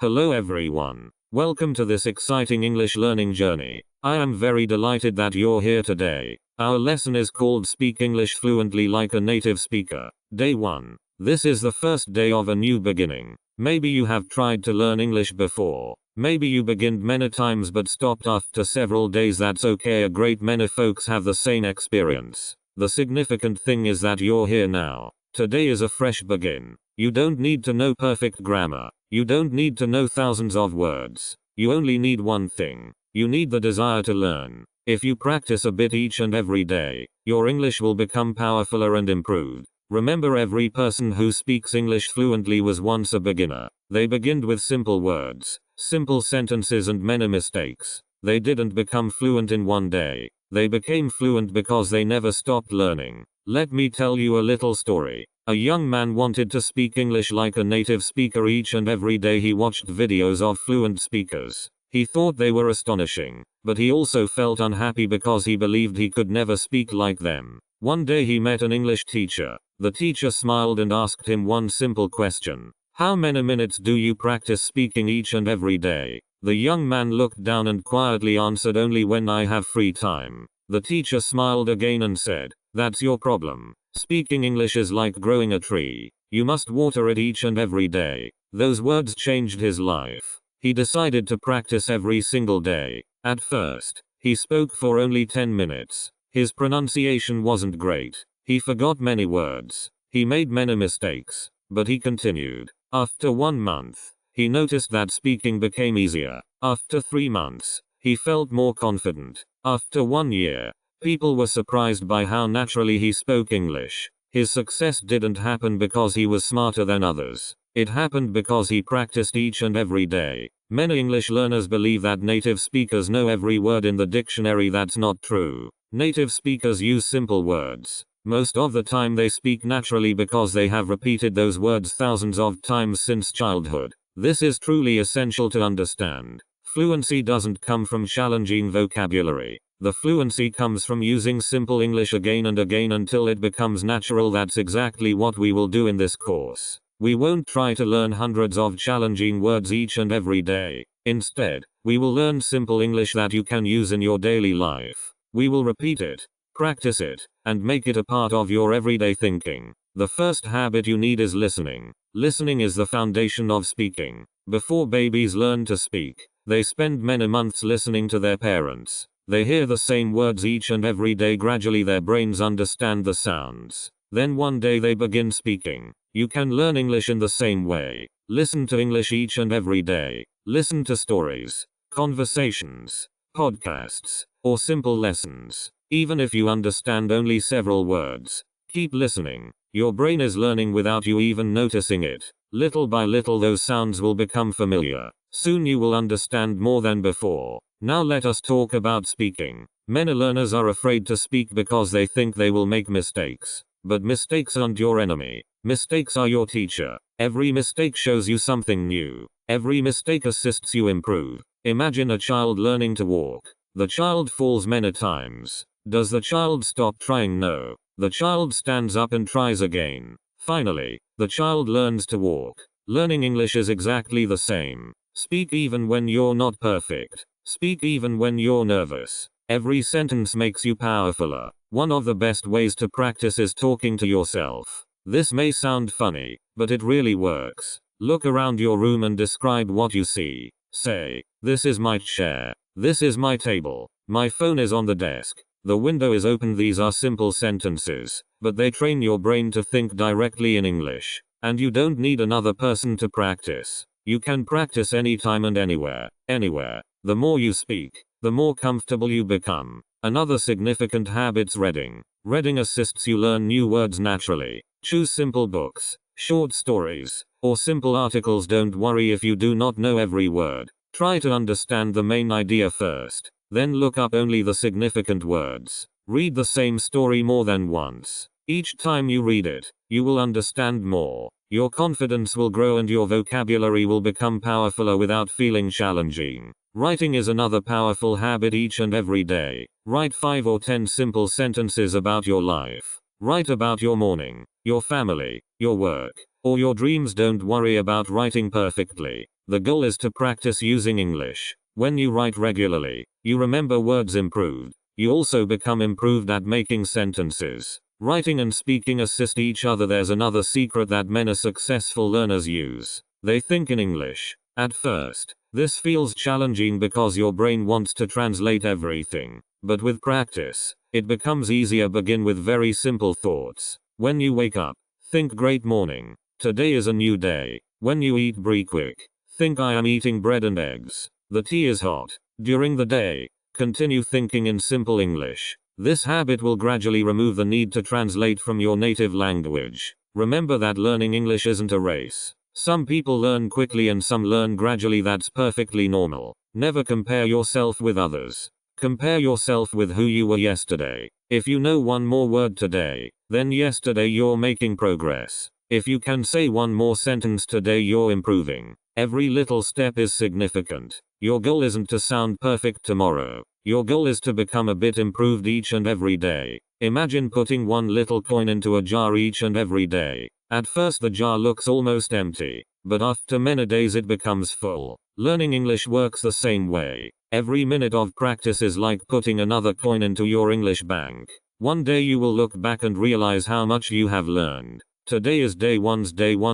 Hello everyone. Welcome to this exciting English learning journey. I am very delighted that you're here today. Our lesson is called Speak English Fluently Like a Native Speaker. Day 1. This is the first day of a new beginning. Maybe you have tried to learn English before. Maybe you beginned many times but stopped after several days. That's okay. A great many folks have the same experience. The significant thing is that you're here now. Today is a fresh begin. You don't need to know perfect grammar. You don't need to know thousands of words. You only need one thing. You need the desire to learn. If you practice a bit each and every day, your English will become powerfuler and improved. Remember, every person who speaks English fluently was once a beginner. They beginned with simple words, simple sentences and many mistakes. They didn't become fluent in one day. They became fluent because they never stopped learning. Let me tell you a little story. A young man wanted to speak English like a native speaker. Each and every day he watched videos of fluent speakers. He thought they were astonishing, but he also felt unhappy because he believed he could never speak like them. One day he met an English teacher. The teacher smiled and asked him one simple question. How many minutes do you practice speaking each and every day? The young man looked down and quietly answered, only when I have free time. The teacher smiled again and said, that's your problem. Speaking English is like growing a tree. You must water it each and every day. Those words changed his life. He decided to practice every single day. At first, he spoke for only 10 minutes. His pronunciation wasn't great. He forgot many words. He made many mistakes. But he continued. After 1 month, he noticed that speaking became easier. After 3 months, he felt more confident. After 1 year, people were surprised by how naturally he spoke English. His success didn't happen because he was smarter than others. It happened because he practiced each and every day. Many English learners believe that native speakers know every word in the dictionary. That's not true. Native speakers use simple words. Most of the time they speak naturally because they have repeated those words thousands of times since childhood. This is truly essential to understand. Fluency doesn't come from challenging vocabulary. The fluency comes from using simple English again and again until it becomes natural. That's exactly what we will do in this course. We won't try to learn hundreds of challenging words each and every day. Instead, we will learn simple English that you can use in your daily life. We will repeat it, practice it, and make it a part of your everyday thinking. The first habit you need is listening. Listening is the foundation of speaking. Before babies learn to speak, they spend many months listening to their parents. They hear the same words each and every day. Gradually their brains understand the sounds. Then one day they begin speaking. You can learn English in the same way. Listen to English each and every day. Listen to stories, conversations, podcasts, or simple lessons. Even if you understand only several words, keep listening. Your brain is learning without you even noticing it. Little by little those sounds will become familiar. Soon you will understand more than before. Now let us talk about speaking. Many learners are afraid to speak because they think they will make mistakes. But mistakes aren't your enemy. Mistakes are your teacher. Every mistake shows you something new. Every mistake assists you improve. Imagine a child learning to walk. The child falls many times. Does the child stop trying? No. The child stands up and tries again. Finally, the child learns to walk. Learning English is exactly the same. Speak even when you're not perfect. Speak even when you're nervous. Every sentence makes you powerfuler. One of the best ways to practice is talking to yourself. This may sound funny, but it really works. Look around your room and describe what you see. Say, this is my chair. This is my table. My phone is on the desk. The window is open. These are simple sentences, but they train your brain to think directly in English. And you don't need another person to practice. You can practice anytime and anywhere. Anywhere. The more you speak, the more comfortable you become. Another significant habit's reading. Reading assists you learn new words naturally. Choose simple books, short stories, or simple articles. Don't worry if you do not know every word. Try to understand the main idea first. Then look up only the significant words. Read the same story more than once. Each time you read it, you will understand more. Your confidence will grow and your vocabulary will become powerfuler without feeling challenging. Writing is another powerful habit. Each and every day, write 5 or 10 simple sentences about your life. Write about your morning, your family, your work, or your dreams. Don't worry about writing perfectly. The goal is to practice using English. When you write regularly, you remember words improved. You also become improved at making sentences. Writing and speaking assist each other. There's another secret that many successful learners use. They think in English. At first, this feels challenging because your brain wants to translate everything. But with practice, it becomes easier. Begin with very simple thoughts. When you wake up, think great morning. Today is a new day. When you eat breakfast, think I am eating bread and eggs. The tea is hot. During the day, continue thinking in simple English. This habit will gradually remove the need to translate from your native language. Remember that learning English isn't a race. Some people learn quickly and some learn gradually. That's perfectly normal. Never compare yourself with others. Compare yourself with who you were yesterday. If you know one more word today, then yesterday you're making progress. If you can say one more sentence today, you're improving. Every little step is significant. Your goal isn't to sound perfect tomorrow. Your goal is to become a bit improved each and every day. Imagine putting one little coin into a jar each and every day. At first the jar looks almost empty, but after many days it becomes full. Learning English works the same way. Every minute of practice is like putting another coin into your English bank. One day you will look back and realize how much you have learned. Today is day one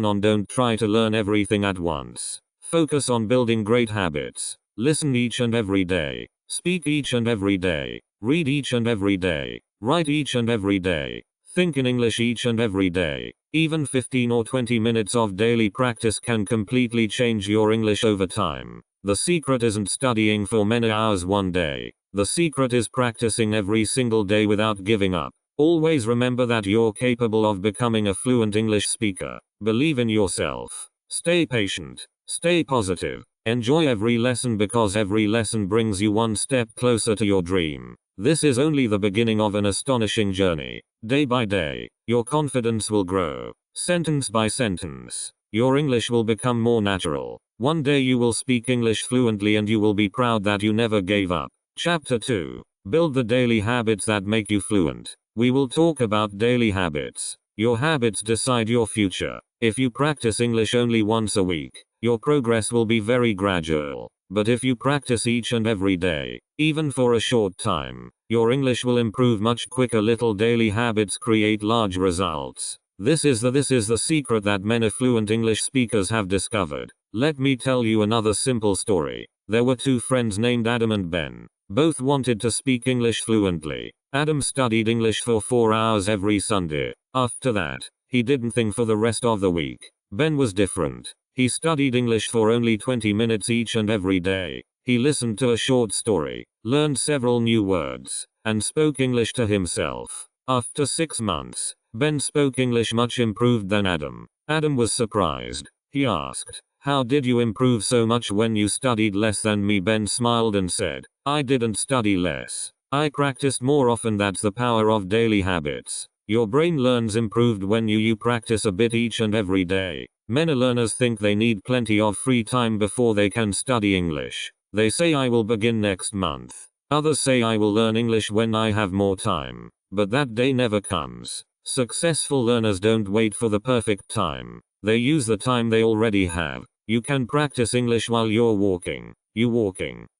on. Don't try to learn everything at once. Focus on building great habits. Listen each and every day. Speak each and every day. Read each and every day. Write each and every day. Think in English each and every day. Even 15 or 20 minutes of daily practice can completely change your English over time. The secret isn't studying for many hours one day. The secret is practicing every single day without giving up. Always remember that you're capable of becoming a fluent English speaker. Believe in yourself. Stay patient. Stay positive. Enjoy every lesson because every lesson brings you one step closer to your dream. This is only the beginning of an astonishing journey. Day by day, your confidence will grow. Sentence by sentence, your English will become more natural. One day you will speak English fluently and you will be proud that you never gave up. Chapter 2. Build the daily habits that make you fluent. We will talk about daily habits. Your habits decide your future. If you practice English only once a week, your progress will be very gradual. But if you practice each and every day, even for a short time, your English will improve much quicker. Little daily habits create large results. This is the secret that many fluent English speakers have discovered. Let me tell you another simple story. There were two friends named Adam and Ben. Both wanted to speak English fluently. Adam studied English for 4 hours every Sunday. After that, he didn't think for the rest of the week. Ben was different. He studied English for only 20 minutes each and every day. He listened to a short story, learned several new words, and spoke English to himself. After 6 months, Ben spoke English much improved than Adam. Adam was surprised. He asked, "How did you improve so much when you studied less than me?" Ben smiled and said, "I didn't study less. I practiced more often." That's the power of daily habits. Your brain learns improved when you practice a bit each and every day. Many learners think they need plenty of free time before they can study English. They say, "I will begin next month." Others say, "I will learn English when I have more time." But that day never comes. Successful learners don't wait for the perfect time. They use the time they already have. You can practice English while you're walking.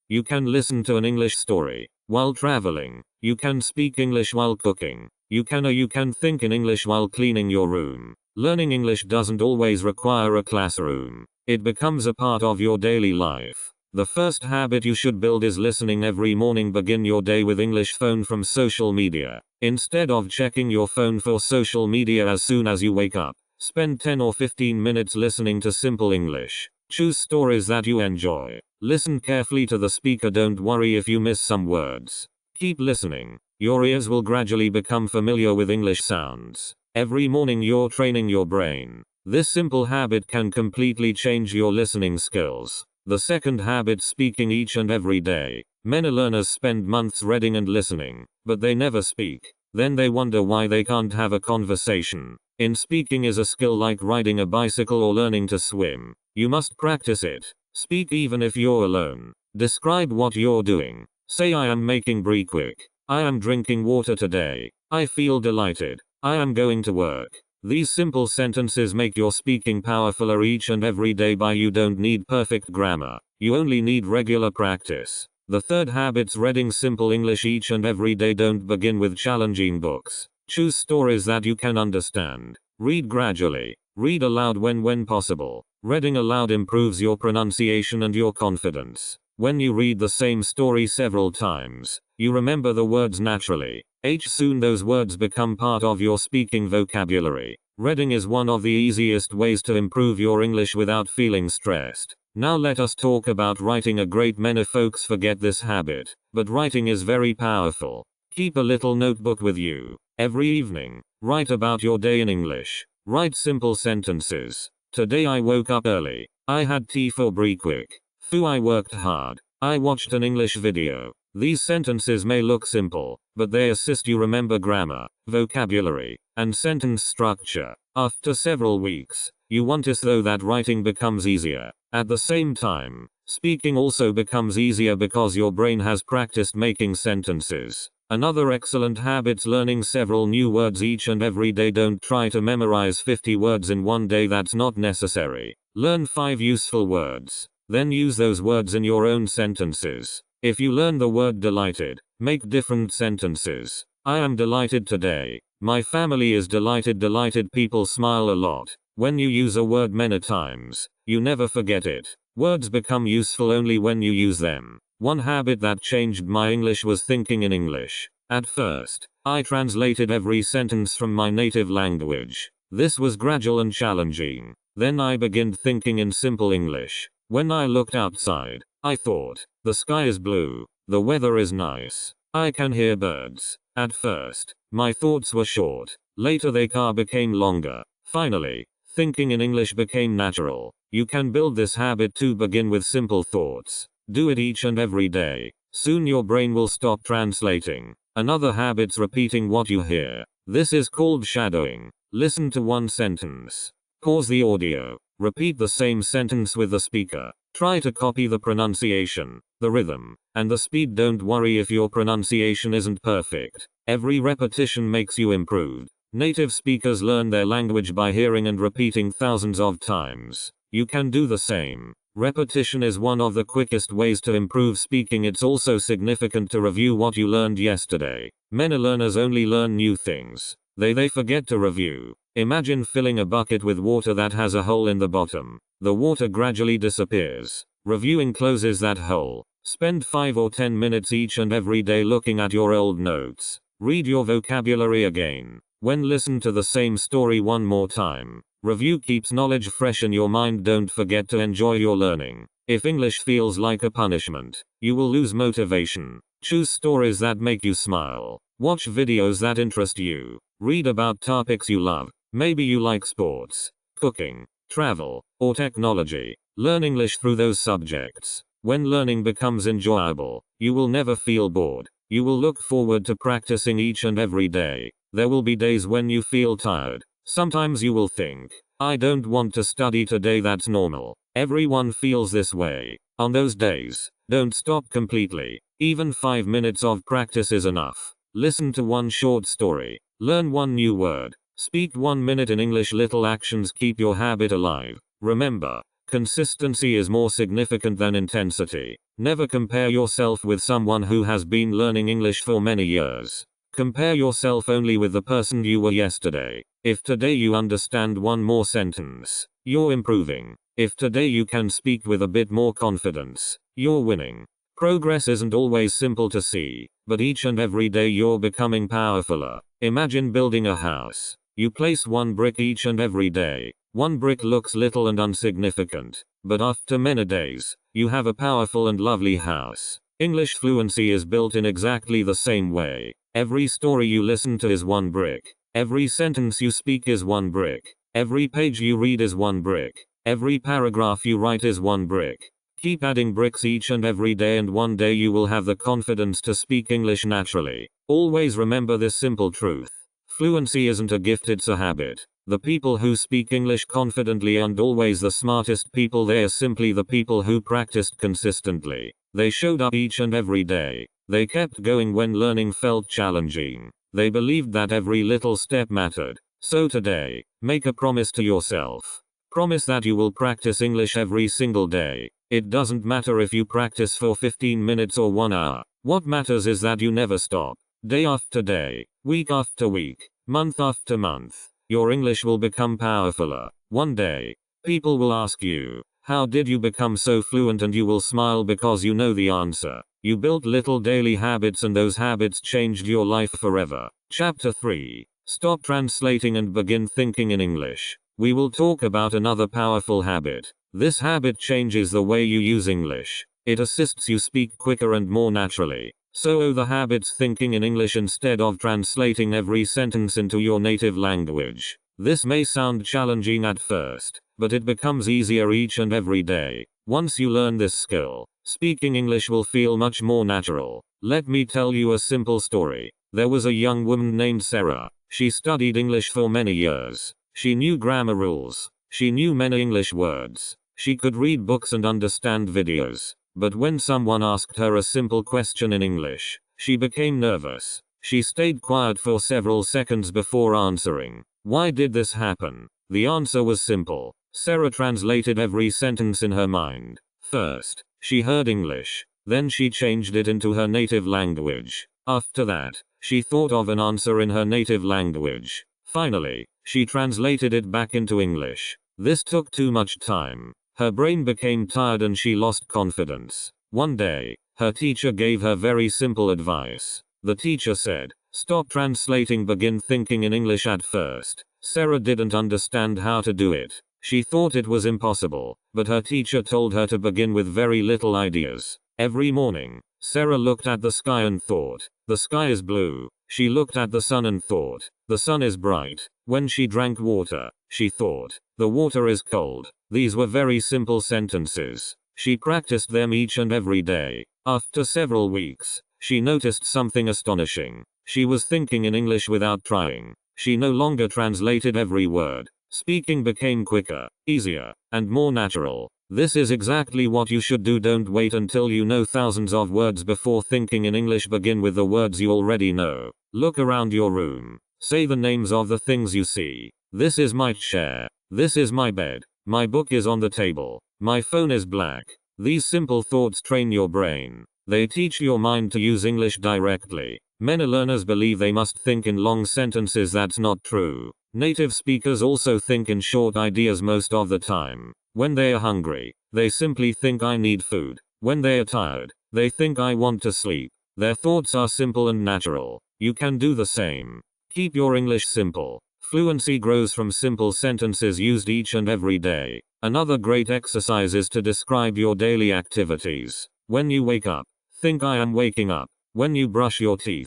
You can listen to an English story while traveling. You can speak English while cooking. You can think in English while cleaning your room. Learning English doesn't always require a classroom. It becomes a part of your daily life. The first habit you should build is listening every morning. Begin your day with English phone from social media. Instead of checking your phone for social media as soon as you wake up, spend 10 or 15 minutes listening to simple English. Choose stories that you enjoy. Listen carefully to the speaker. Don't worry if you miss some words. Keep listening. Your ears will gradually become familiar with English sounds. Every morning you're training your brain. This simple habit can completely change your listening skills. The second habit, speaking each and every day. Many learners spend months reading and listening, but they never speak. Then they wonder why they can't have a conversation. In speaking is a skill like riding a bicycle or learning to swim. You must practice it. Speak even if you're alone. Describe what you're doing. Say, "I am making breakfast. I am drinking water today. I feel delighted. I am going to work." These simple sentences make your speaking powerfuler each and every day. You don't need perfect grammar. You only need regular practice. The third habit's reading simple English each and every day. Don't begin with challenging books. Choose stories that you can understand. Read gradually. Read aloud when possible. Reading aloud improves your pronunciation and your confidence. When you read the same story several times, you remember the words naturally. Soon those words become part of your speaking vocabulary. Reading is one of the easiest ways to improve your English without feeling stressed. Now let us talk about writing. A great many folks forget this habit, but writing is very powerful. Keep a little notebook with you. Every evening, write about your day in English. Write simple sentences. Today I woke up early. I had tea for breakfast. I worked hard. I watched an English video. These sentences may look simple, but they assist you remember grammar, vocabulary, and sentence structure. After several weeks, you want to know that writing becomes easier. At the same time, speaking also becomes easier because your brain has practiced making sentences. Another excellent habit's learning several new words each and every day. Don't try to memorize 50 words in one day. That's not necessary. Learn 5 useful words. Then use those words in your own sentences. If you learn the word delighted, make different sentences. I am delighted today. My family is delighted. Delighted people smile a lot. When you use a word many times, you never forget it. Words become useful only when you use them. One habit that changed my English was thinking in English. At first, I translated every sentence from my native language. This was gradual and challenging. Then I began thinking in simple English. When I looked outside, I thought, the sky is blue, the weather is nice, I can hear birds. At first, my thoughts were short, later they became longer. Finally, thinking in English became natural. You can build this habit to begin with simple thoughts. Do it each and every day. Soon your brain will stop translating. Another habit's repeating what you hear. This is called shadowing. Listen to one sentence. Pause the audio. Repeat the same sentence with the speaker. Try to copy the pronunciation, the rhythm, and the speed. Don't worry if your pronunciation isn't perfect. Every repetition makes you improve. Native speakers learn their language by hearing and repeating thousands of times. You can do the same. Repetition is one of the quickest ways to improve speaking. It's also significant to review what you learned yesterday. Many learners only learn new things. They forget to review. Imagine filling a bucket with water that has a hole in the bottom. The water gradually disappears. Reviewing closes that hole. Spend 5 or 10 minutes each and every day looking at your old notes. Read your vocabulary again. Listen to the same story one more time. Review keeps knowledge fresh in your mind. Don't forget to enjoy your learning. If English feels like a punishment, you will lose motivation. Choose stories that make you smile. Watch videos that interest you. Read about topics you love. Maybe you like sports, cooking, travel, or technology. Learn English through those subjects. When learning becomes enjoyable, you will never feel bored. You will look forward to practicing each and every day. There will be days when you feel tired. Sometimes you will think, I don't want to study today. That's normal. Everyone feels this way. On those days, don't stop completely. Even 5 minutes of practice is enough. Listen to one short story. Learn one new word. Speak 1 minute in English. Little actions keep your habit alive. Remember, consistency is more significant than intensity. Never compare yourself with someone who has been learning English for many years. Compare yourself only with the person you were yesterday. If today you understand one more sentence, you're improving. If today you can speak with a bit more confidence, you're winning. Progress isn't always simple to see, but each and every day you're becoming powerfuler. Imagine building a house. You place one brick each and every day. One brick looks little and insignificant, but after many days, you have a powerful and lovely house. English fluency is built in exactly the same way. Every story you listen to is one brick. Every sentence you speak is one brick. Every page you read is one brick. Every paragraph you write is one brick. Keep adding bricks each and every day, and one day you will have the confidence to speak English naturally. Always remember this simple truth. Fluency isn't a gift, it's a habit. The people who speak English confidently aren't always the smartest people. They are simply the people who practiced consistently. They showed up each and every day. They kept going when learning felt challenging. They believed that every little step mattered. So today, make a promise to yourself. Promise that you will practice English every single day. It doesn't matter if you practice for 15 minutes or 1 hour. What matters is that you never stop. Day after day, week after week, month after month, your English will become powerfuler. One day, people will ask you, how did you become so fluent, and you will smile because you know the answer. You built little daily habits and those habits changed your life forever. Chapter 3. Stop translating and begin thinking in English. We will talk about another powerful habit. This habit changes the way you use English. It assists you speak quicker and more naturally. So the habit's thinking in English instead of translating every sentence into your native language. This may sound challenging at first, but it becomes easier each and every day. Once you learn this skill, speaking English will feel much more natural. Let me tell you a simple story. There was a young woman named Sarah. She studied English for many years. She knew grammar rules. She knew many English words. She could read books and understand videos. But when someone asked her a simple question in English, she became nervous. She stayed quiet for several seconds before answering. Why did this happen? The answer was simple. Sarah translated every sentence in her mind. First, she heard English. Then she changed it into her native language. After that, she thought of an answer in her native language. Finally, she translated it back into English. This took too much time. Her brain became tired and she lost confidence. One day, her teacher gave her very simple advice. The teacher said, stop translating, begin thinking in English at first. Sarah didn't understand how to do it. She thought it was impossible, but her teacher told her to begin with very little ideas. Every morning, Sarah looked at the sky and thought, the sky is blue. She looked at the sun and thought, the sun is bright. When she drank water, she thought, the water is cold. These were very simple sentences. She practiced them each and every day. After several weeks, she noticed something astonishing. She was thinking in English without trying. She no longer translated every word. Speaking became quicker, easier, and more natural. This is exactly what you should do. Don't wait until you know thousands of words before thinking in English. Begin with the words you already know. Look around your room. Say the names of the things you see. This is my chair. This is my bed. My book is on the table. My phone is black. These simple thoughts train your brain. They teach your mind to use English directly. Many learners believe they must think in long sentences. That's not true. Native speakers also think in short ideas most of the time. When they are hungry, they simply think I need food. When they are tired, they think I want to sleep. Their thoughts are simple and natural. You can do the same. Keep your English simple. Fluency grows from simple sentences used each and every day. Another great exercise is to describe your daily activities. When you wake up, think I am waking up. When you brush your teeth,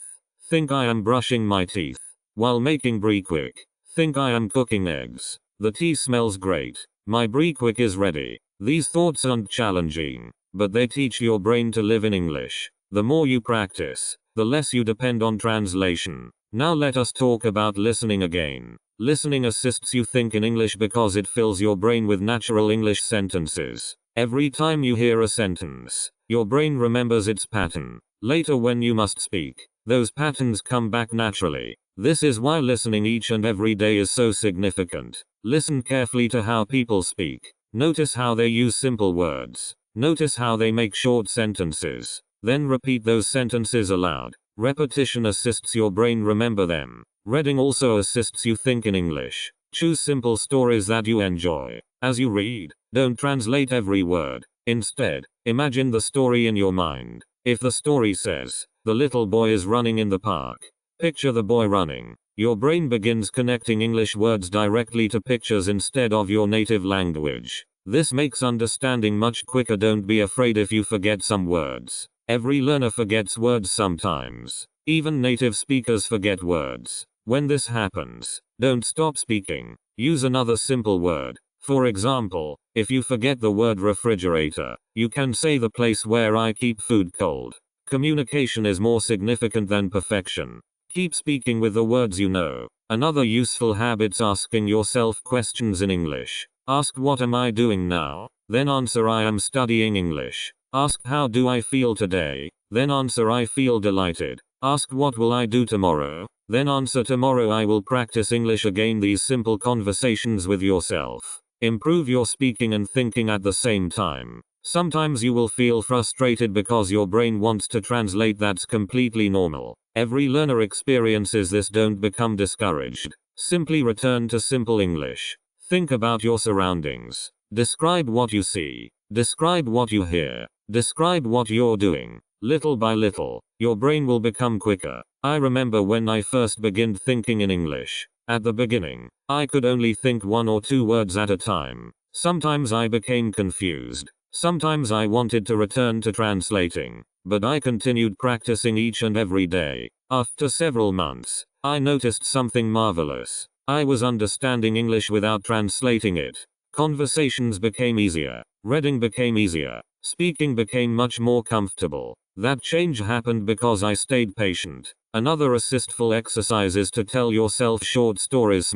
think I am brushing my teeth. While making brie quick, think I am cooking eggs. The tea smells great. My brie quick is ready. These thoughts aren't challenging, but they teach your brain to live in English. The more you practice, the less you depend on translation. Now let us talk about listening again. Listening assists you think in English because it fills your brain with natural English sentences. Every time you hear a sentence, your brain remembers its pattern. Later when you must speak, those patterns come back naturally. This is why listening each and every day is so significant. Listen carefully to how people speak. Notice how they use simple words. Notice how they make short sentences. Then repeat those sentences aloud. Repetition assists your brain remember them. Reading also assists you think in English. Choose simple stories that you enjoy. As you read, don't translate every word. Instead, imagine the story in your mind. If the story says, the little boy is running in the park, picture the boy running. Your brain begins connecting English words directly to pictures instead of your native language. This makes understanding much quicker. Don't be afraid if you forget some words. Every learner forgets words sometimes. Even native speakers forget words. When this happens, don't stop speaking. Use another simple word. For example, if you forget the word refrigerator, you can say the place where I keep food cold. Communication is more significant than perfection. Keep speaking with the words you know. Another useful habit's asking yourself questions in English. Ask what am I doing now? Then answer I am studying English. Ask how do I feel today? Then answer I feel delighted. Ask what will I do tomorrow? Then answer tomorrow I will practice English again. These simple conversations with yourself improve your speaking and thinking at the same time. Sometimes you will feel frustrated because your brain wants to translate. That's completely normal. Every learner experiences this. Don't become discouraged. Simply return to simple English. Think about your surroundings. Describe what you see. Describe what you hear. Describe what you're doing. Little by little, your brain will become quicker. I remember when I first began thinking in English. At the beginning, I could only think 1 or 2 words at a time. Sometimes I became confused. Sometimes I wanted to return to translating. But I continued practicing each and every day. After several months, I noticed something marvelous. I was understanding English without translating it. Conversations became easier. Reading became easier. Speaking became much more comfortable. That change happened because I stayed patient. Another assistful exercise is to tell yourself short stories.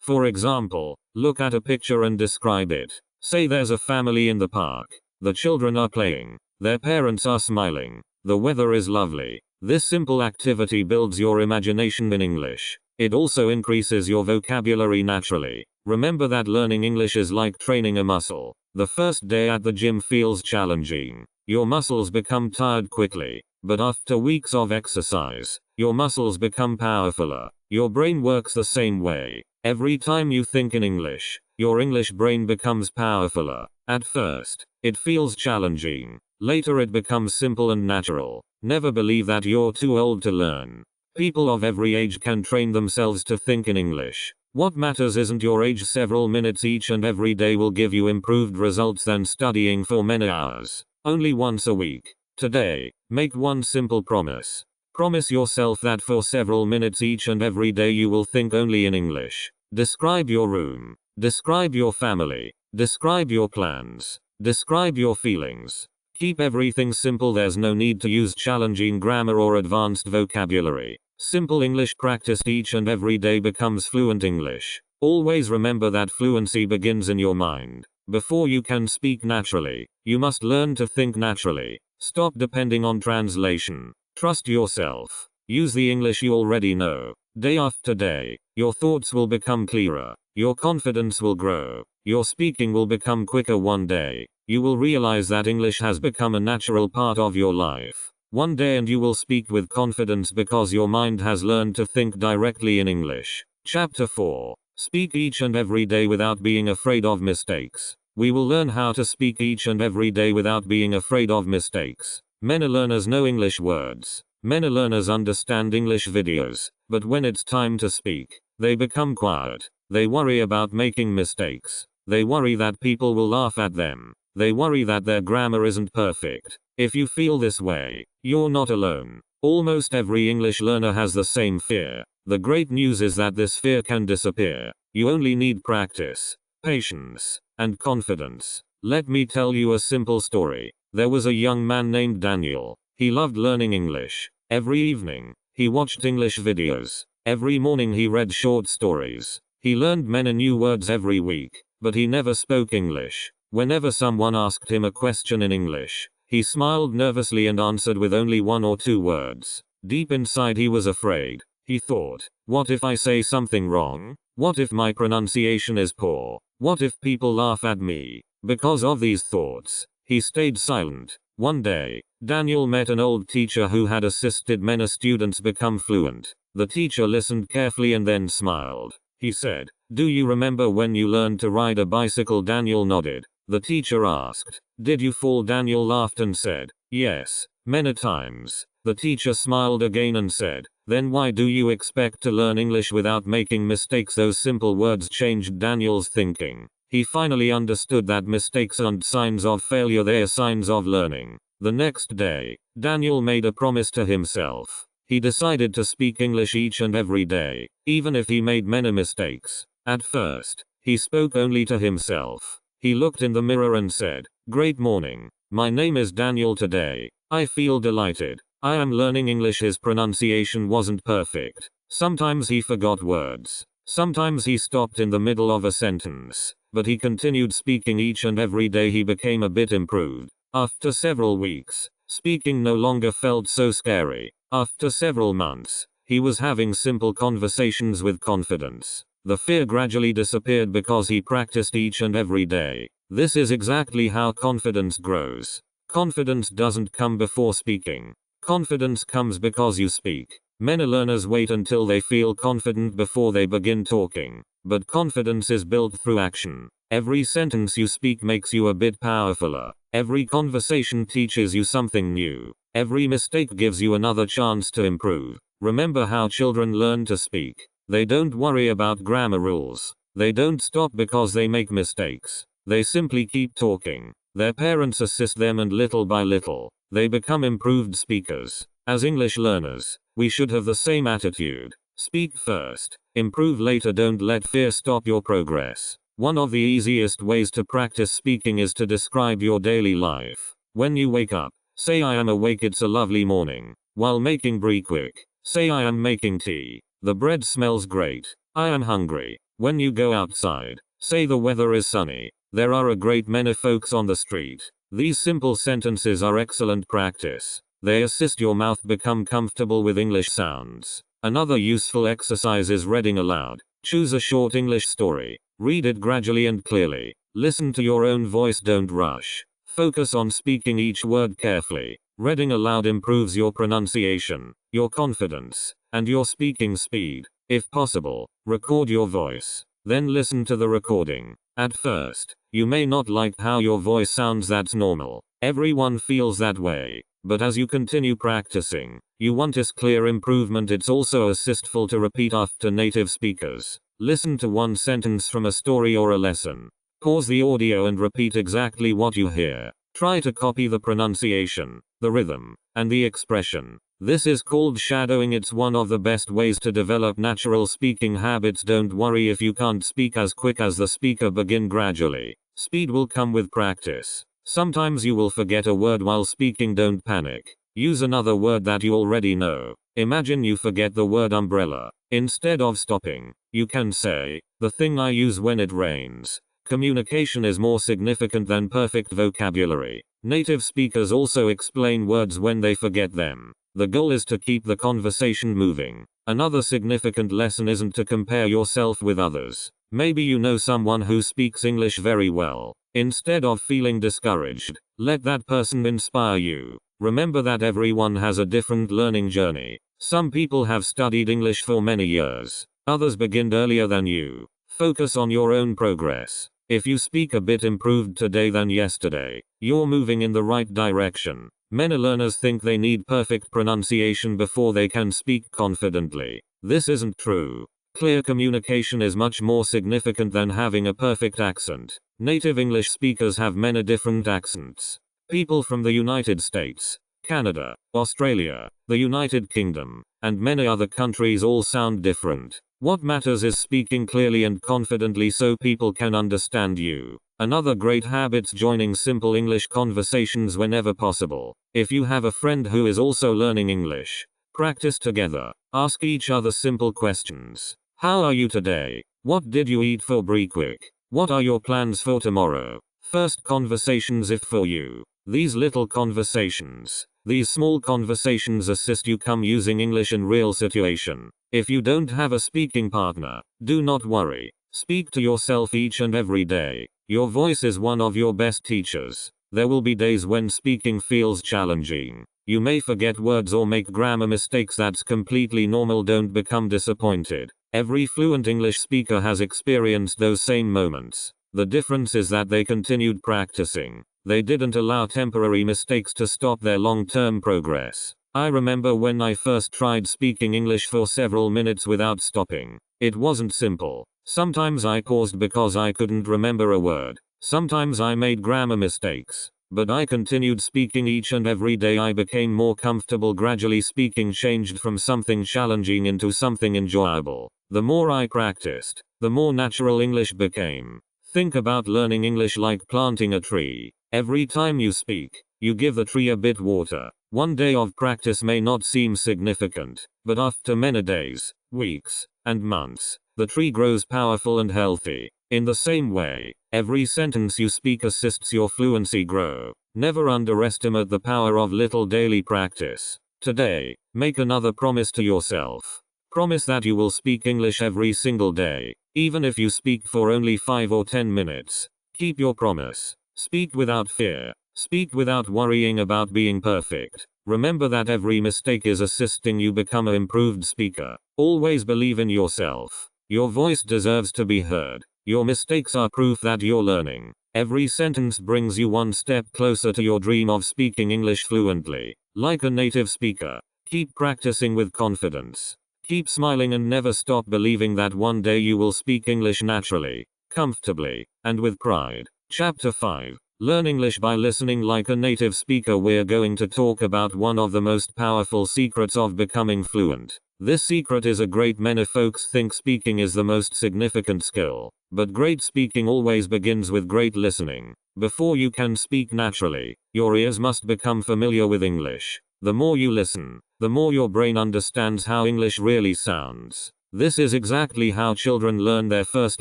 For example, look at a picture and describe it. Say there's a family in the park. The children are playing. Their parents are smiling. The weather is lovely. This simple activity builds your imagination in English. It also increases your vocabulary naturally. Remember that learning English is like training a muscle. The first day at the gym feels challenging. Your muscles become tired quickly. But after weeks of exercise, your muscles become powerfuler. Your brain works the same way. Every time you think in English, your English brain becomes powerfuler. At first, it feels challenging. Later it becomes simple and natural. Never believe that you're too old to learn. People of every age can train themselves to think in English. What matters isn't your age. Several minutes each and every day will give you improved results than studying for many hours. Only once a week. Today, make one simple promise. Promise yourself that for several minutes each and every day you will think only in English. Describe your room. Describe your family. Describe your plans. Describe your feelings. Keep everything simple. There's no need to use challenging grammar or advanced vocabulary. Simple English practiced each and every day becomes fluent English. Always remember that fluency begins in your mind. Before you can speak naturally, you must learn to think naturally. Stop depending on translation. Trust yourself. Use the English you already know. Day after day, your thoughts will become clearer. Your confidence will grow. Your speaking will become quicker. One day, you will realize that English has become a natural part of your life. One day and you will speak with confidence because your mind has learned to think directly in English. Chapter 4. Speak each and every day without being afraid of mistakes. We will learn how to speak each and every day without being afraid of mistakes. Many learners know English words. Many learners understand English videos. But when it's time to speak, they become quiet. They worry about making mistakes. They worry that people will laugh at them. They worry that their grammar isn't perfect. If you feel this way, you're not alone. Almost every English learner has the same fear. The great news is that this fear can disappear. You only need practice, patience, and confidence. Let me tell you a simple story. There was a young man named Daniel. He loved learning English. Every evening, he watched English videos. Every morning he read short stories. He learned many new words every week, but he never spoke English. Whenever someone asked him a question in English, he smiled nervously and answered with only 1 or 2 words. Deep inside he was afraid. He thought, what if I say something wrong? What if my pronunciation is poor? What if people laugh at me? Because of these thoughts, he stayed silent. One day, Daniel met an old teacher who had assisted many students become fluent. The teacher listened carefully and then smiled. He said, "Do you remember when you learned to ride a bicycle?" Daniel nodded. The teacher asked, "Did you fall?" Daniel laughed and said, "Yes, many times." The teacher smiled again and said, "Then why do you expect to learn English without making mistakes?" Those simple words changed Daniel's thinking. He finally understood that mistakes aren't signs of failure, they're signs of learning. The next day, Daniel made a promise to himself. He decided to speak English each and every day, even if he made many mistakes. At first, he spoke only to himself. He looked in the mirror and said, "Great morning. My name is Daniel. Today, I feel delighted. I am learning English." His pronunciation wasn't perfect. Sometimes he forgot words. Sometimes he stopped in the middle of a sentence. But he continued speaking each and every day. He became a bit improved. After several weeks, speaking no longer felt so scary. After several months, He was having simple conversations with confidence. The fear gradually disappeared because he practiced each and every day. This is exactly how confidence grows. Confidence doesn't come before speaking. Confidence comes because you speak. Many learners wait until they feel confident before they begin talking. But confidence is built through action. Every sentence you speak makes you a bit powerfuler. Every conversation teaches you something new. Every mistake gives you another chance to improve. Remember how children learn to speak. They don't worry about grammar rules. They don't stop because they make mistakes. They simply keep talking. Their parents assist them, and little by little, they become improved speakers. As English learners, we should have the same attitude. Speak first. Improve later. Don't let fear stop your progress. One of the easiest ways to practice speaking is to describe your daily life. When you wake up, say I am awake, it's a lovely morning. While making breakfast, say I am making tea. The bread smells great. I am hungry. When you go outside, say the weather is sunny. There are a great many folks on the street. These simple sentences are excellent practice. They assist your mouth become comfortable with English sounds. Another useful exercise is reading aloud. Choose a short English story. Read it gradually and clearly. Listen to your own voice, don't rush. Focus on speaking each word carefully. Reading aloud improves your pronunciation, your confidence, and your speaking speed. If possible, record your voice. Then listen to the recording. At first, you may not like how your voice sounds. That's normal. Everyone feels that way. But as you continue practicing, you want this clear improvement. It's also assistful to repeat after native speakers. Listen to one sentence from a story or a lesson. Pause the audio and repeat exactly what you hear. Try to copy the pronunciation, the rhythm, and the expression. This is called shadowing. It's one of the best ways to develop natural speaking habits. Don't worry if you can't speak as quick as the speaker. Begin gradually. Speed will come with practice. Sometimes you will forget a word while speaking. Don't panic. Use another word that you already know. Imagine you forget the word umbrella. Instead of stopping, you can say, the thing I use when it rains. Communication is more significant than perfect vocabulary. Native speakers also explain words when they forget them. The goal is to keep the conversation moving. Another significant lesson isn't to compare yourself with others. Maybe you know someone who speaks English very well. Instead of feeling discouraged, let that person inspire you. Remember that everyone has a different learning journey. Some people have studied English for many years. Others began earlier than you. Focus on your own progress. If you speak a bit improved today than yesterday, you're moving in the right direction. Many learners think they need perfect pronunciation before they can speak confidently. This isn't true. Clear communication is much more significant than having a perfect accent. Native English speakers have many different accents. People from the United States, Canada, Australia, the United Kingdom, and many other countries all sound different. What matters is speaking clearly and confidently so people can understand you. Another great habit's joining simple English conversations whenever possible. If you have a friend who is also learning English, practice together. Ask each other simple questions. How are you today? What did you eat for breakfast? What are your plans for tomorrow? First conversations if for you. These little conversations, these small conversations assist you come using English in real situation. If you don't have a speaking partner, do not worry. Speak to yourself each and every day. Your voice is one of your best teachers. There will be days when speaking feels challenging. You may forget words or make grammar mistakes. That's completely normal. Don't become disappointed. Every fluent English speaker has experienced those same moments. The difference is that they continued practicing. They didn't allow temporary mistakes to stop their long-term progress. I remember when I first tried speaking English for several minutes without stopping. It wasn't simple. Sometimes I paused because I couldn't remember a word. Sometimes I made grammar mistakes. But I continued speaking each and every day. I became more comfortable. Gradually speaking changed from something challenging into something enjoyable. The more I practiced, the more natural English became. Think about learning English like planting a tree. Every time you speak, you give the tree a bit water. One day of practice may not seem significant, but after many days, weeks, and months, the tree grows powerful and healthy. In the same way, every sentence you speak assists your fluency grow. Never underestimate the power of little daily practice. Today, Make another promise to yourself. Promise that you will speak English every single day, even if you speak for only 5 or 10 minutes. Keep your promise. Speak without fear. Speak without worrying about being perfect. Remember that every mistake is assisting you become an improved speaker. Always believe in yourself. Your voice deserves to be heard. Your mistakes are proof that you're learning. Every sentence brings you one step closer to your dream of speaking English fluently, like a native speaker. Keep practicing with confidence. Keep smiling and never stop believing that one day you will speak English naturally, comfortably, and with pride. Chapter 5. Learn English by listening like a native speaker. We're going to talk about one of the most powerful secrets of becoming fluent. This secret is a great many folks think speaking is the most significant skill, but great speaking always begins with great listening. Before you can speak naturally, your ears must become familiar with English. The more you listen, the more your brain understands how English really sounds. This is exactly how children learn their first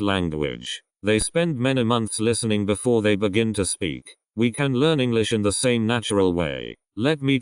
language. They spend many months listening before they begin to speak. We can learn English in the same natural way. Let me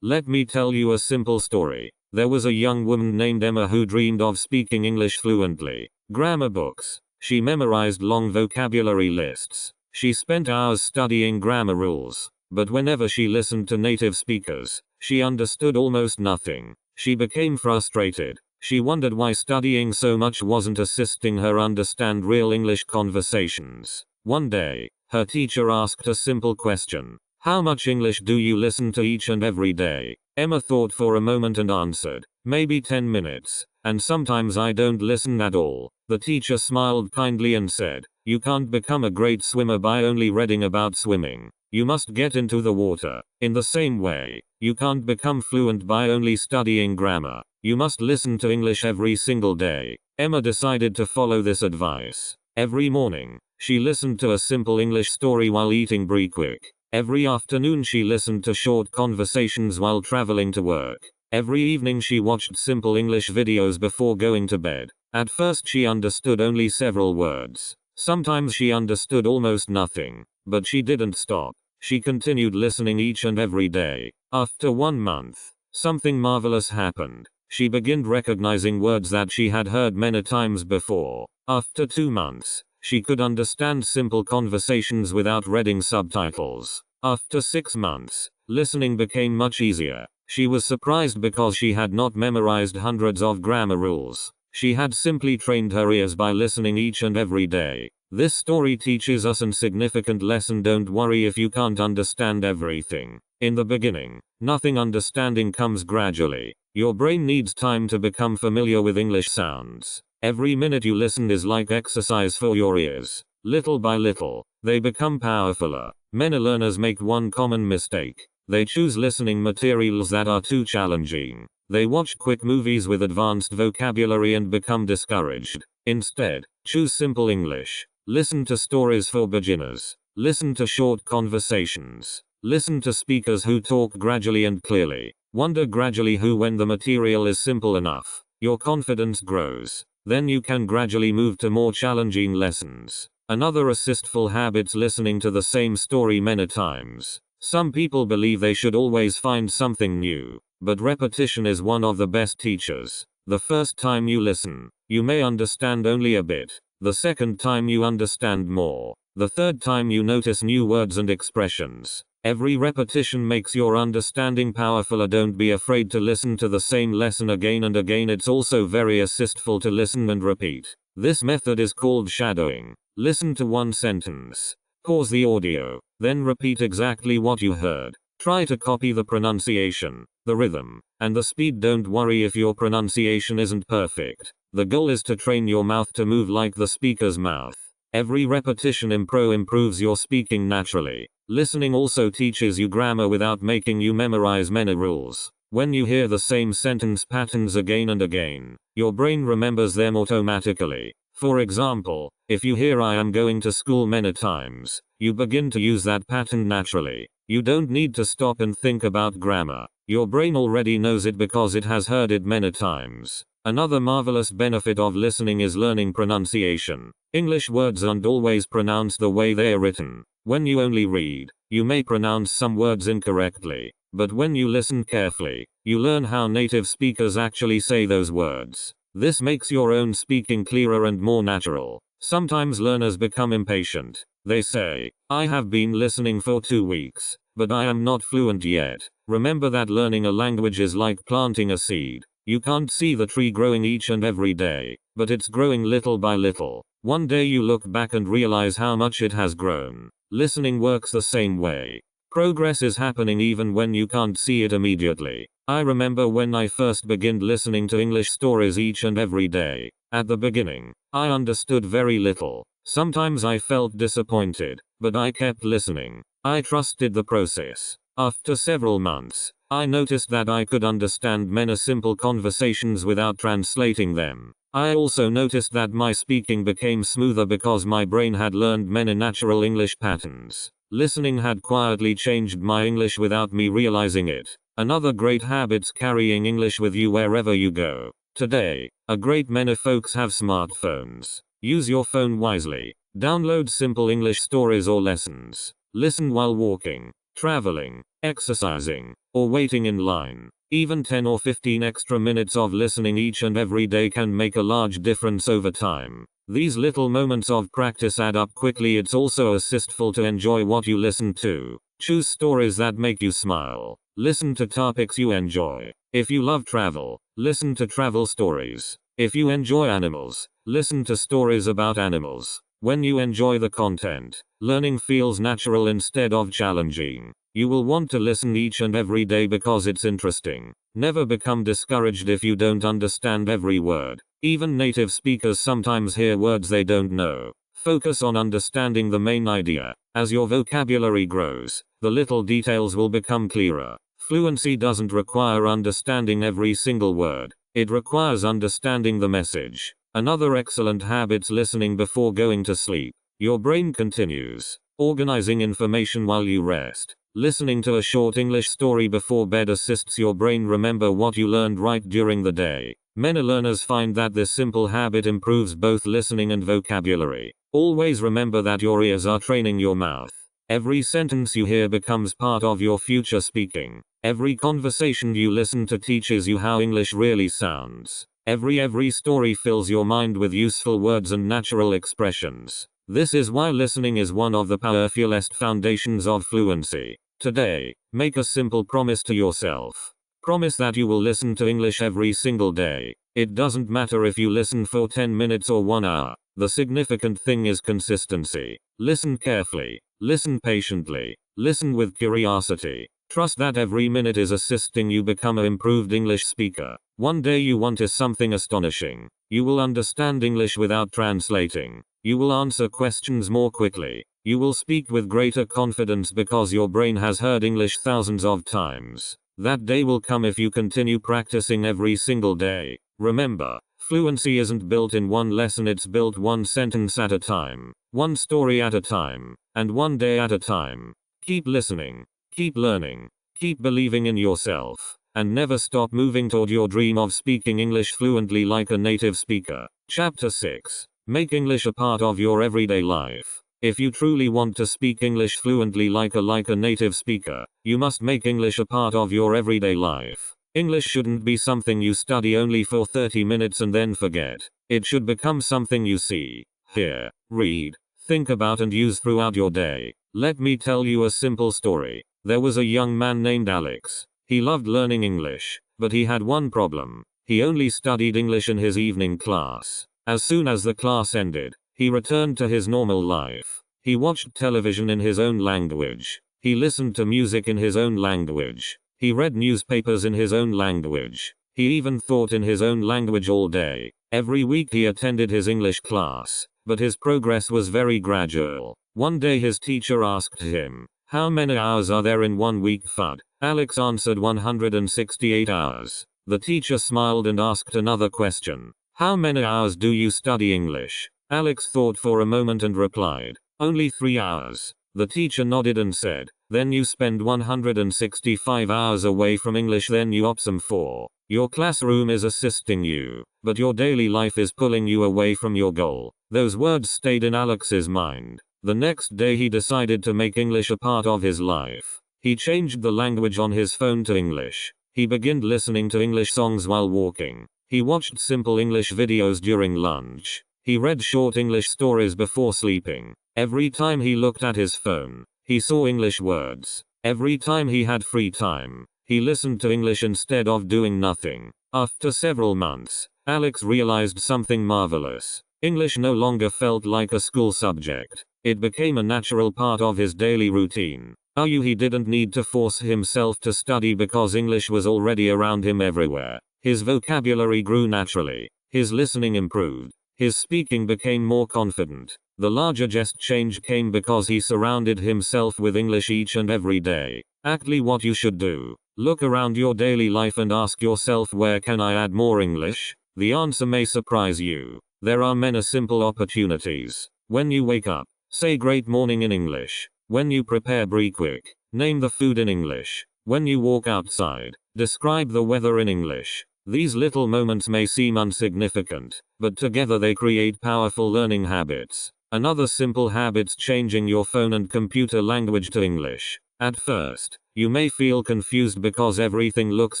tell you a simple story. There was a young woman named Emma who dreamed of speaking English fluently. Grammar books. She memorized long vocabulary lists. She spent hours studying grammar rules. But whenever she listened to native speakers, she understood almost nothing. She became frustrated. She wondered why studying so much wasn't assisting her understand real English conversations. One day, her teacher asked a simple question. How much English do you listen to each and every day? Emma thought for a moment and answered, maybe 10 minutes, and sometimes I don't listen at all. The teacher smiled kindly and said, you can't become a great swimmer by only reading about swimming. You must get into the water. In the same way, you can't become fluent by only studying grammar. You must listen to English every single day. Emma decided to follow this advice. Every morning, she listened to a simple English story while eating breakfast. Every afternoon she listened to short conversations while traveling to work. Every evening she watched simple English videos before going to bed. At first she understood only several words. Sometimes she understood almost nothing. But she didn't stop. She continued listening each and every day. After 1 month, something marvelous happened. She began recognizing words that she had heard many times before. After 2 months, she could understand simple conversations without reading subtitles. After 6 months, listening became much easier. She was surprised because she had not memorized hundreds of grammar rules. She had simply trained her ears by listening each and every day. This story teaches us a significant lesson. Don't worry if you can't understand everything. In the beginning, nothing. Understanding comes gradually. Your brain needs time to become familiar with English sounds. Every minute you listen is like exercise for your ears. Little by little, they become powerfuler. Many learners make one common mistake. They choose listening materials that are too challenging. They watch quick movies with advanced vocabulary and become discouraged. Instead, choose simple English. Listen to stories for beginners. Listen to short conversations. Listen to speakers who talk gradually and clearly. Wonder gradually who when the material is simple enough, your confidence grows. Then you can gradually move to more challenging lessons. Another assistful habit's listening to the same story many times. Some people believe they should always find something new, but repetition is one of the best teachers. The first time you listen, you may understand only a bit. The second time you understand more. The third time you notice new words and expressions. Every repetition makes your understanding powerful. Don't be afraid to listen to the same lesson again and again. It's also very assistful to listen and repeat. This method is called shadowing. Listen to one sentence. Pause the audio, then repeat exactly what you heard. Try to copy the pronunciation, the rhythm, and the speed. Don't worry if your pronunciation isn't perfect. The goal is to train your mouth to move like the speaker's mouth. Every repetition improves your speaking naturally. Listening also teaches you grammar without making you memorize many rules. When you hear the same sentence patterns again and again, your brain remembers them automatically. For example, if you hear I am going to school many times, you begin to use that pattern naturally. You don't need to stop and think about grammar. Your brain already knows it because it has heard it many times. Another marvelous benefit of listening is learning pronunciation. English words aren't always pronounced the way they are written. When you only read, you may pronounce some words incorrectly. But when you listen carefully, you learn how native speakers actually say those words. This makes your own speaking clearer and more natural. Sometimes learners become impatient. They say, "I have been listening for 2 weeks, but I am not fluent yet." Remember that learning a language is like planting a seed. You can't see the tree growing each and every day, but it's growing little by little. One day you look back and realize how much it has grown. Listening works the same way. Progress is happening even when you can't see it immediately. I remember when I first began listening to English stories each and every day. At the beginning, I understood very little. Sometimes I felt disappointed, but I kept listening. I trusted the process. After several months, I noticed that I could understand many simple conversations without translating them. I also noticed that my speaking became smoother because my brain had learned many natural English patterns. Listening had quietly changed my English without me realizing it. Another great habit's carrying English with you wherever you go. Today, a great many folks have smartphones. Use your phone wisely. Download simple English stories or lessons. Listen while walking, traveling, exercising, or waiting in line. Even 10 or 15 extra minutes of listening each and every day can make a large difference over time. These little moments of practice add up quickly. It's also assistful to enjoy what you listen to. Choose stories that make you smile. Listen to topics you enjoy. If you love travel, listen to travel stories. If you enjoy animals, listen to stories about animals. When you enjoy the content, learning feels natural instead of challenging. You will want to listen each and every day because it's interesting. Never become discouraged if you don't understand every word. Even native speakers sometimes hear words they don't know. Focus on understanding the main idea. As your vocabulary grows, the little details will become clearer. Fluency doesn't require understanding every single word. It requires understanding the message. Another excellent habit's listening before going to sleep. Your brain continues organizing information while you rest. Listening to a short English story before bed assists your brain remember what you learned right during the day. Many learners find that this simple habit improves both listening and vocabulary. Always remember that your ears are training your mouth. Every sentence you hear becomes part of your future speaking. Every conversation you listen to teaches you how English really sounds. Every story fills your mind with useful words and natural expressions. This is why listening is one of the powerfulest foundations of fluency. Today, make a simple promise to yourself. Promise that you will listen to English every single day. It doesn't matter if you listen for 10 minutes or 1 hour. The significant thing is consistency. Listen carefully. Listen patiently. Listen with curiosity. Trust that every minute is assisting you become an improved English speaker. One day you want is something astonishing. You will understand English without translating. You will answer questions more quickly. You will speak with greater confidence because your brain has heard English thousands of times. That day will come if you continue practicing every single day. Remember, fluency isn't built in one lesson, it's built one sentence at a time, one story at a time, and one day at a time. Keep listening, keep learning, keep believing in yourself, and never stop moving toward your dream of speaking English fluently like a native speaker. Chapter 6. Make English a part of your everyday life. If you truly want to speak English fluently like a native speaker, you must make English a part of your everyday life. English shouldn't be something you study only for 30 minutes and then forget. It should become something you see, hear, read, think about and use throughout your day. Let me tell you a simple story. There was a young man named Alex. He loved learning English, but he had one problem. He only studied English in his evening class. As soon as the class ended, he returned to his normal life. He watched television in his own language. He listened to music in his own language. He read newspapers in his own language. He even thought in his own language all day. Every week he attended his English class, but his progress was very gradual. One day his teacher asked him, "How many hours are there in 1 week, Fud?" Alex answered 168 hours. The teacher smiled and asked another question. "How many hours do you study English?" Alex thought for a moment and replied, "Only 3 hours. The teacher nodded and said, "Then you spend 165 hours away from English, then you opt some 4. Your classroom is assisting you, but your daily life is pulling you away from your goal." Those words stayed in Alex's mind. The next day he decided to make English a part of his life. He changed the language on his phone to English. He began listening to English songs while walking. He watched simple English videos during lunch. He read short English stories before sleeping. Every time he looked at his phone, he saw English words. Every time he had free time, he listened to English instead of doing nothing. After several months, Alex realized something marvelous. English no longer felt like a school subject. It became a natural part of his daily routine. He didn't need to force himself to study because English was already around him everywhere. His vocabulary grew naturally. His listening improved. His speaking became more confident. The largest change came because he surrounded himself with English each and every day. Exactly what you should do. Look around your daily life and ask yourself, where can I add more English? The answer may surprise you. There are many simple opportunities. When you wake up, say great morning in English. When you prepare breakfast, name the food in English. When you walk outside, describe the weather in English. These little moments may seem insignificant, but together they create powerful learning habits. Another simple habit's changing your phone and computer language to English. At first, you may feel confused because everything looks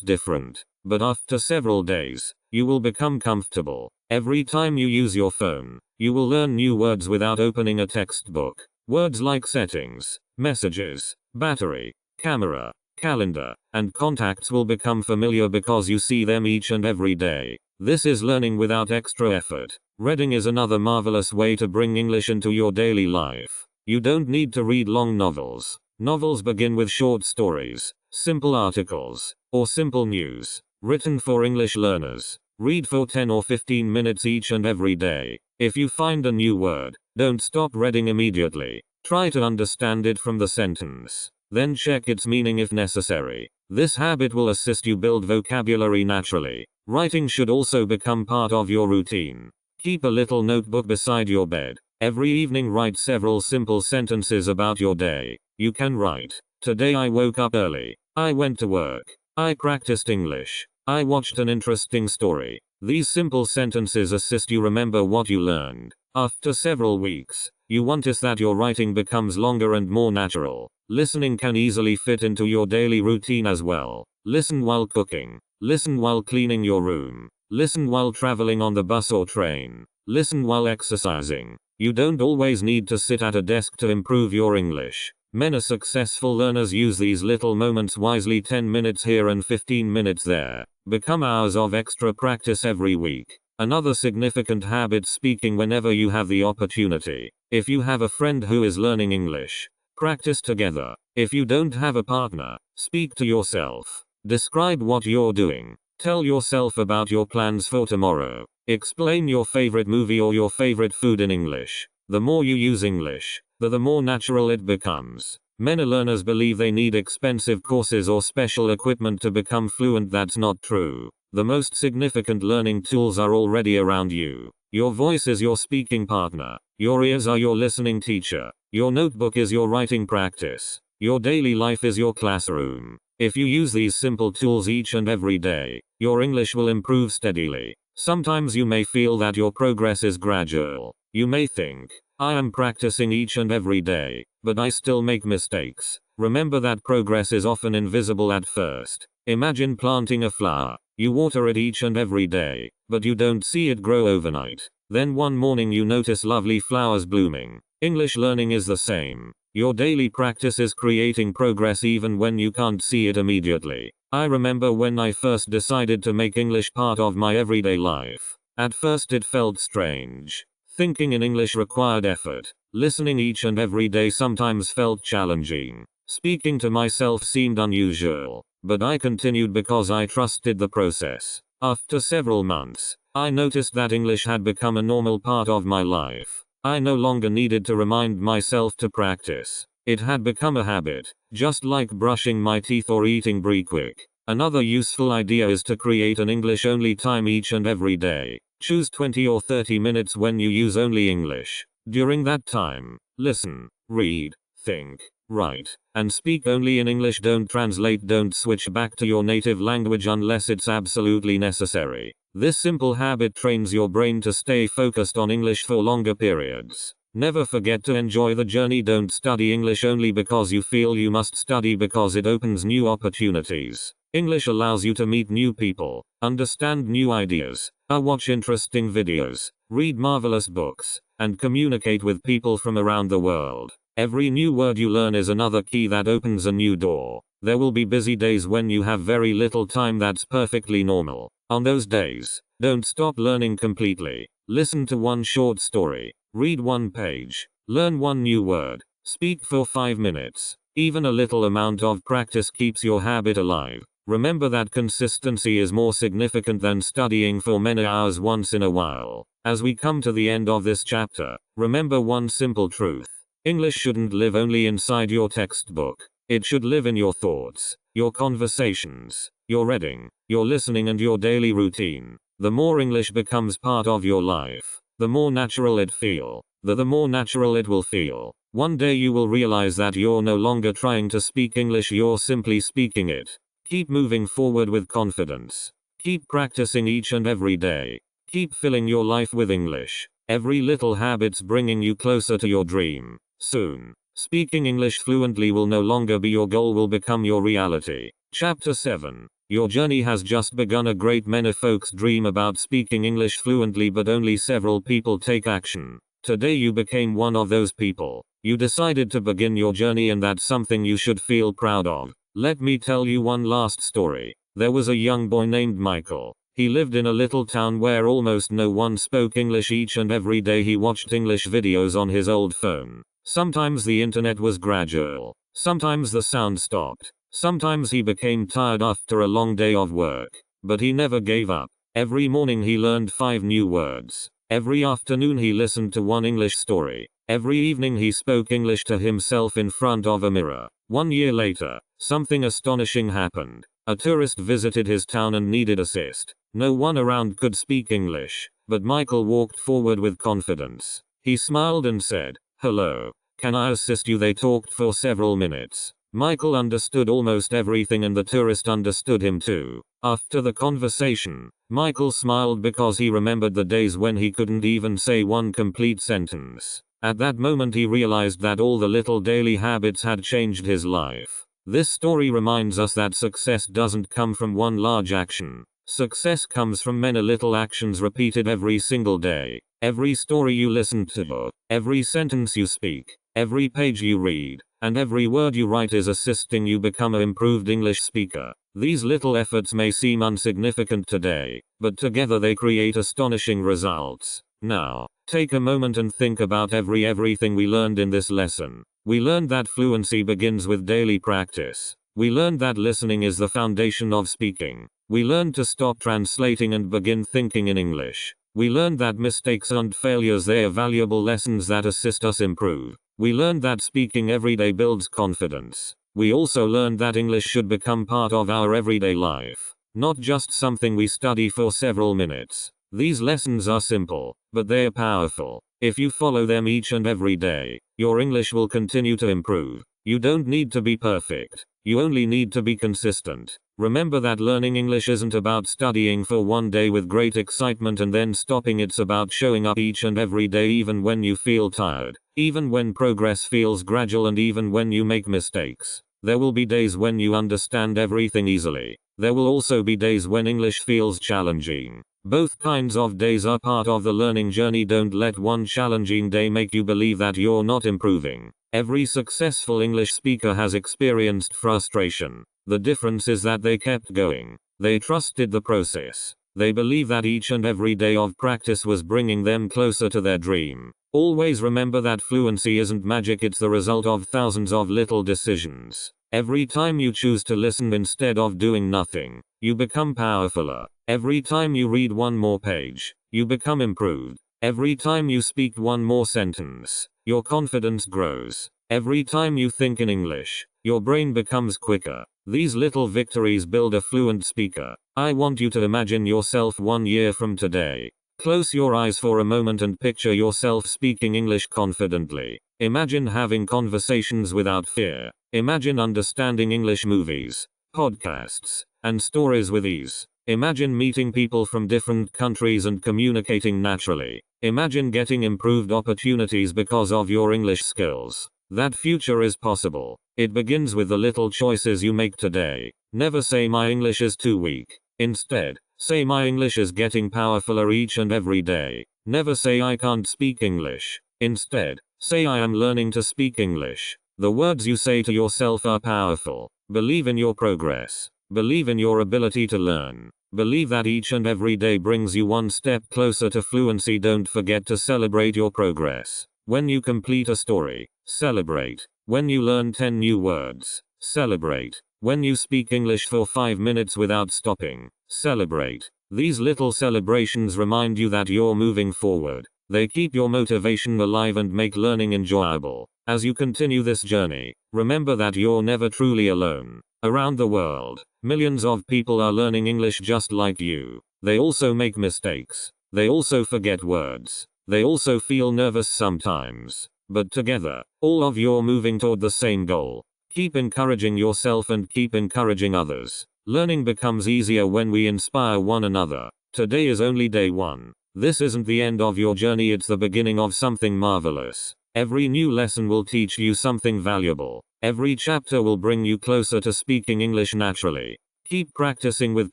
different, but after several days, you will become comfortable. Every time you use your phone, you will learn new words without opening a textbook. Words like settings, messages, battery, camera, calendar, and contacts will become familiar because you see them each and every day. This is learning without extra effort. Reading is another marvelous way to bring English into your daily life. You don't need to read long novels. Novels begin with short stories, simple articles, or simple news, written for English learners. Read for 10 or 15 minutes each and every day. If you find a new word, don't stop reading immediately. Try to understand it from the sentence. Then check its meaning if necessary. This habit will assist you build vocabulary naturally. Writing should also become part of your routine. Keep a little notebook beside your bed. Every evening write several simple sentences about your day. You can write, today I woke up early. I went to work. I practiced English. I watched an interesting story. These simple sentences assist you remember what you learned. After several weeks, you notice that your writing becomes longer and more natural. Listening can easily fit into your daily routine as well. Listen while cooking. Listen while cleaning your room. Listen while traveling on the bus or train. Listen while exercising. You don't always need to sit at a desk to improve your English. Many successful learners use these little moments wisely. 10 minutes here and 15 minutes there. Become hours of extra practice every week. Another significant habit: speaking whenever you have the opportunity. If you have a friend who is learning English, practice together. If you don't have a partner, speak to yourself. Describe what you're doing. Tell yourself about your plans for tomorrow. Explain your favorite movie or your favorite food in English. The more you use English, the more natural it becomes. Many learners believe they need expensive courses or special equipment to become fluent. That's not true. The most significant learning tools are already around you. Your voice is your speaking partner. Your ears are your listening teacher. Your notebook is your writing practice. Your daily life is your classroom. If you use these simple tools each and every day, your English will improve steadily. Sometimes you may feel that your progress is gradual. You may think, I am practicing each and every day, but I still make mistakes. Remember that progress is often invisible at first. Imagine planting a flower. You water it each and every day, but you don't see it grow overnight. Then one morning you notice lovely flowers blooming. English learning is the same. Your daily practice is creating progress even when you can't see it immediately. I remember when I first decided to make English part of my everyday life. At first it felt strange. Thinking in English required effort. Listening each and every day sometimes felt challenging. Speaking to myself seemed unusual, but I continued because I trusted the process. After several months, I noticed that English had become a normal part of my life. I no longer needed to remind myself to practice. It had become a habit, just like brushing my teeth or eating breakfast. Another useful idea is to create an English-only time each and every day. Choose 20 or 30 minutes when you use only English. During that time, listen, read, think, write, and speak only in English. Don't translate, don't switch back to your native language unless it's absolutely necessary. This simple habit trains your brain to stay focused on English for longer periods. Never forget to enjoy the journey. Don't study English only because you feel you must study, because it opens new opportunities. English allows you to meet new people, understand new ideas, watch interesting videos, read marvelous books, and communicate with people from around the world. Every new word you learn is another key that opens a new door. There will be busy days when you have very little time. That's perfectly normal. On those days, don't stop learning completely. Listen to one short story, read one page, learn one new word, speak for 5 minutes. Even a little amount of practice keeps your habit alive. Remember that consistency is more significant than studying for many hours once in a while. As we come to the end of this chapter, remember one simple truth. English shouldn't live only inside your textbook. It should live in your thoughts, your conversations, your reading, your listening, and your daily routine. The more English becomes part of your life, the more natural it feel. The more natural it will feel. One day you will realize that you're no longer trying to speak English, you're simply speaking it. Keep moving forward with confidence. Keep practicing each and every day. Keep filling your life with English. Every little habit's bringing you closer to your dream. Soon, speaking English fluently will no longer be your goal, will become your reality. Chapter 7. Your journey has just begun. A great many folks dream about speaking English fluently, but only several people take action. Today you became one of those people. You decided to begin your journey, and that's something you should feel proud of. Let me tell you one last story. There was a young boy named Michael. He lived in a little town where almost no one spoke English. Each and every day he watched English videos on his old phone. Sometimes the internet was gradual. Sometimes the sound stopped. Sometimes he became tired after a long day of work. But he never gave up. Every morning he learned 5 new words. Every afternoon he listened to one English story. Every evening he spoke English to himself in front of a mirror. 1 year later, something astonishing happened. A tourist visited his town and needed assist. No one around could speak English, but Michael walked forward with confidence. He smiled and said, "Hello, can I assist you?" They talked for several minutes. Michael understood almost everything, and the tourist understood him too. After the conversation, Michael smiled because he remembered the days when he couldn't even say one complete sentence. At that moment he realized that all the little daily habits had changed his life. This story reminds us that success doesn't come from one large action. Success comes from many little actions repeated every single day. Every story you listen to, every sentence you speak, every page you read, and every word you write is assisting you become an improved English speaker. These little efforts may seem insignificant today, but together they create astonishing results. Now, take a moment and think about everything we learned in this lesson. We learned that fluency begins with daily practice. We learned that listening is the foundation of speaking. We learned to stop translating and begin thinking in English. We learned that mistakes aren't failures, they are valuable lessons that assist us improve. We learned that speaking every day builds confidence. We also learned that English should become part of our everyday life, not just something we study for several minutes. These lessons are simple, but they are powerful. If you follow them each and every day, your English will continue to improve. You don't need to be perfect. You only need to be consistent. Remember that learning English isn't about studying for one day with great excitement and then stopping. It's about showing up each and every day, even when you feel tired, even when progress feels gradual, and even when you make mistakes. There will be days when you understand everything easily. There will also be days when English feels challenging. Both kinds of days are part of the learning journey. Don't let one challenging day make you believe that you're not improving. Every successful English speaker has experienced frustration. The difference is that they kept going. They trusted the process. They believe that each and every day of practice was bringing them closer to their dream. Always remember that fluency isn't magic, it's the result of thousands of little decisions. Every time you choose to listen instead of doing nothing, you become powerfuler. Every time you read one more page, you become improved. Every time you speak one more sentence, your confidence grows. Every time you think in English, your brain becomes quicker. These little victories build a fluent speaker. I want you to imagine yourself 1 year from today. Close your eyes for a moment and picture yourself speaking English confidently. Imagine having conversations without fear. Imagine understanding English movies, podcasts, and stories with ease. Imagine meeting people from different countries and communicating naturally. Imagine getting improved opportunities because of your English skills. That future is possible. It begins with the little choices you make today. Never say my English is too weak. Instead, say my English is getting powerfuler each and every day. Never say I can't speak English. Instead, say I am learning to speak English. The words you say to yourself are powerful. Believe in your progress. Believe in your ability to learn. Believe that each and every day brings you one step closer to fluency. Don't forget to celebrate your progress. When you complete a story, celebrate. When you learn 10 new words, celebrate. When you speak English for 5 minutes without stopping, celebrate. These little celebrations remind you that you're moving forward. They keep your motivation alive and make learning enjoyable. As you continue this journey, remember that you're never truly alone. Around the world, millions of people are learning English just like you. They also make mistakes. They also forget words. They also feel nervous sometimes. But together, all of you are moving toward the same goal. Keep encouraging yourself and keep encouraging others. Learning becomes easier when we inspire one another. Today is only day one. This isn't the end of your journey, it's the beginning of something marvelous. Every new lesson will teach you something valuable. Every chapter will bring you closer to speaking English naturally. Keep practicing with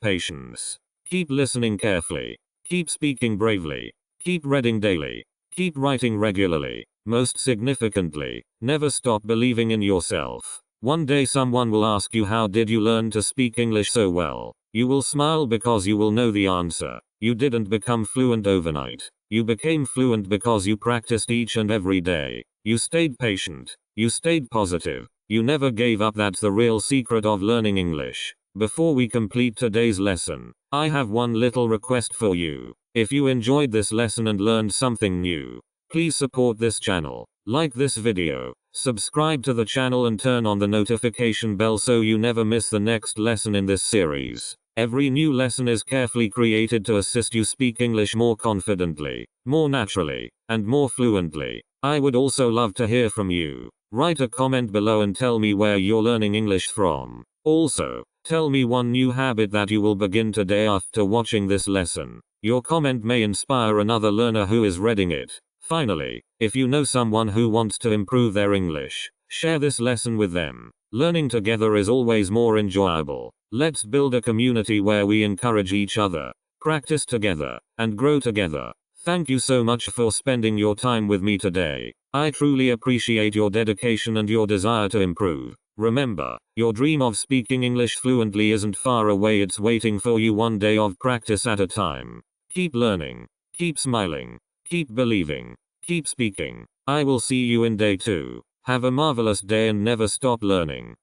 patience. Keep listening carefully. Keep speaking bravely. Keep reading daily. Keep writing regularly. Most significantly, never stop believing in yourself. One day someone will ask you, how did you learn to speak English so well? You will smile because you will know the answer. You didn't become fluent overnight. You became fluent because you practiced each and every day. You stayed patient. You stayed positive. You never gave up. That's the real secret of learning English. Before we complete today's lesson, I have one little request for you. If you enjoyed this lesson and learned something new, please support this channel. Like this video, subscribe to the channel and turn on the notification bell so you never miss the next lesson in this series. Every new lesson is carefully created to assist you speak English more confidently, more naturally, and more fluently. I would also love to hear from you. Write a comment below and tell me where you're learning English from. Also, tell me one new habit that you will begin today after watching this lesson. Your comment may inspire another learner who is reading it. Finally, if you know someone who wants to improve their English, share this lesson with them. Learning together is always more enjoyable. Let's build a community where we encourage each other, practice together, and grow together. Thank you so much for spending your time with me today. I truly appreciate your dedication and your desire to improve. Remember, your dream of speaking English fluently isn't far away, it's waiting for you, one day of practice at a time. Keep learning, keep smiling, keep believing, keep speaking. I will see you in day 2. Have a marvelous day and never stop learning.